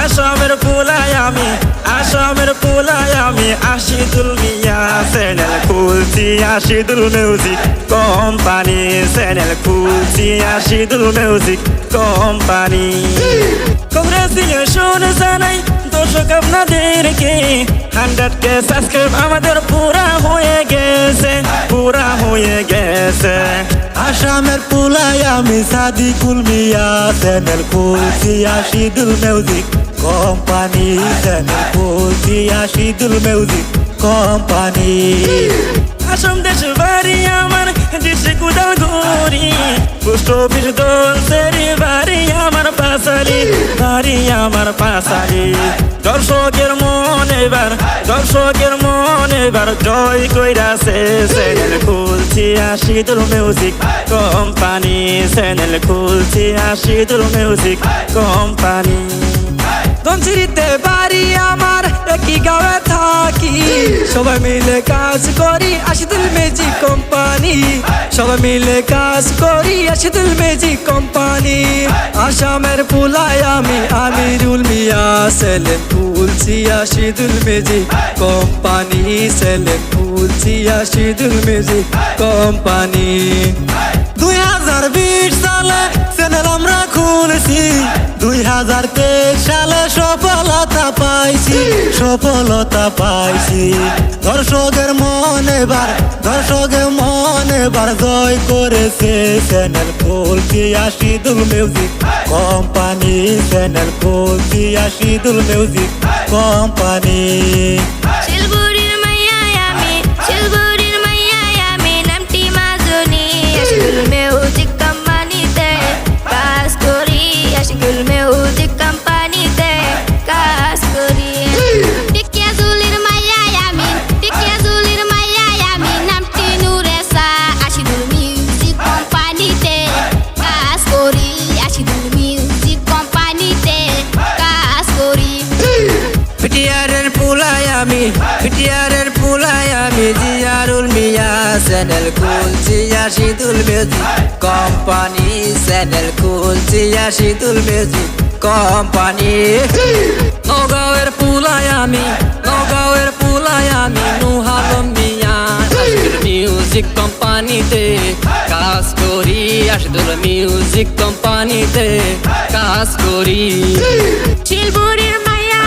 আসামের পোলায় আমি আশিদুল মিয়া চ্যানেল খুলছি আশিদুল মিউজিক কোম্পানি চ্যানেল খুলছি আশিদুল মিউজিক কোম্পানি কংগ্রেচুলেশন জানাই দর্শক আপনাদেরকে 100K সাবস্ক্রাইব আমাদের পুরা হয়ে গেছে আসামের পোলায় আমি সাদিকুল মিয়া চ্যানেল খুলছি আশিদুল মিউজিক কোম্পানি চ্যানেল খুলছি আশিদুল মিউজিক কোম্পানি আসাম দেশ বাড়ি আমার দেশে কুদালগুড়ি পোস্ট অফিস দোলসেরি বাড়ি আমার পাশালি দর্শকের মন এবার জয় কইরাছে চ্যানেল খুলছি আশিদুল মিউজিক কোম্পানি চ্যানেল খুলছি আশিদুল মিউজিক কোম্পানি ধনসিরিতে বাড়ি আমার একই গাঁয়ে থাকি সবাই মিলে কাজ করি Ashidul music company Ashidul music company আসামের পোলায় আমি আমিরুল মিয়া চ্যানেল খুলছি আশিদুল মিউজিক কোম্পানি চ্যানেল খুলছি আশিদুল মিউজিক কোম্পানি 2020 সালে চ্যানেল আমরা খুলছি 2023 সালে সফলতা পাইছি দর্শকের মন এবার জয় করেছে চ্যানেল খুলছি আশিদুল মিউজিক কোম্পানি চ্যানেল খুলছি আশিদুল মিউজিক কোম্পানি শিলবুড়ির মাইয়া আমি নামটি মাজনি আশিদুল মিউজিক কোম্পানিতে কাজ করি আশিদুল মিউজিক কোম্পানিতে কাজ করি টিকিয়াজুলির মাইয়া আমি নামটি নুরেসা আশিদুল মিউজিক কোম্পানিতে কাজ করি আশিদুল মিউজিক কোম্পানিতে কাজ করি পিটিআরের পোলায় আমি জিয়ারুল মিয়া চ্যানেল খুলছি আশিদুল মিউজিক কোম্পানি চ্যানেল খুলছি আশিদুল মিউজিক কোম্পানি নগাঁওয়ের পোলায় আমি নুহালম মিয়া আশিদুল মিউজিক কোম্পানিতে কাজ করি আশিদুল মিউজিক কোম্পানিতে কাজ করি শিলবুড়ির মাইয়া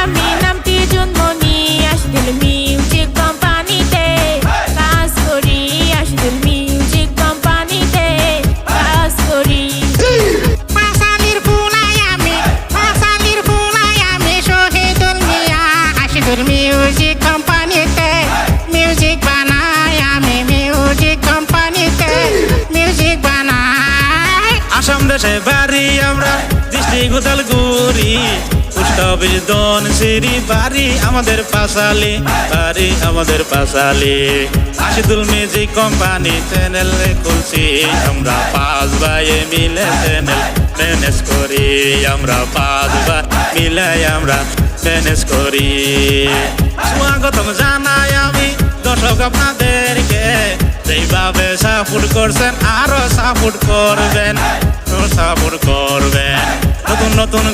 আমি নামটি জন্মনি আশিদুল মিউজিক কোম্পানিতে কাজ করি আশিদুল মিউজিক কোম্পানিতে কাজ করি পাশালির পোলায় আমি শহীদুল মিয়া আশিদুল মিউজিক কোম্পানিতে মিউজিক বানাই আমি মিউজিক কোম্পানিতে মিউজিক বানাই আসাম দেশে বাড়ি আমরা ডিস্ট্রিক্ট উদালগুড়ি পোস্ট অফিস ধনসিরি বাড়ি আমাদের পাশালি আশিদুল মিউজিক কোম্পানি চ্যানেল খুলছি আমরা 5 ভাই মিলে চ্যানেল ম্যানেজ করি স্বাগতম জানাই আমি দর্শক আপনাদেরকে যেইভাবে সাপোর্ট করছেন আরো সাপোর্ট করবেন নতুন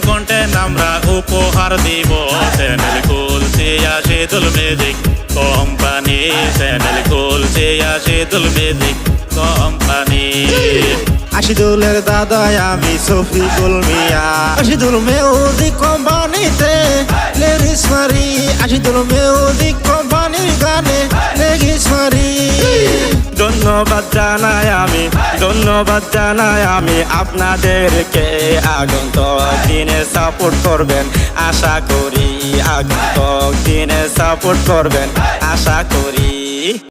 কন্টেন্ট আমরা উপহার দিব চ্যানেল খুলছি আশিদুল মিউজিক কোম্পানি চ্যানেল খুলছি আশিদুল মিউজিক কোম্পানি আশিদুলের দাদাই আমি শফিকুল মিয়া আশিদুল মিউজিক কোম্পানিতে লেডিস মারি আশিদুল মিউজিক কোম্পানির গানে লেডিস মারি ধন্যবাদ জানাই আমি আপনাদেরকে আগন্তক দিনে সাপোর্ট করবেন আশা করি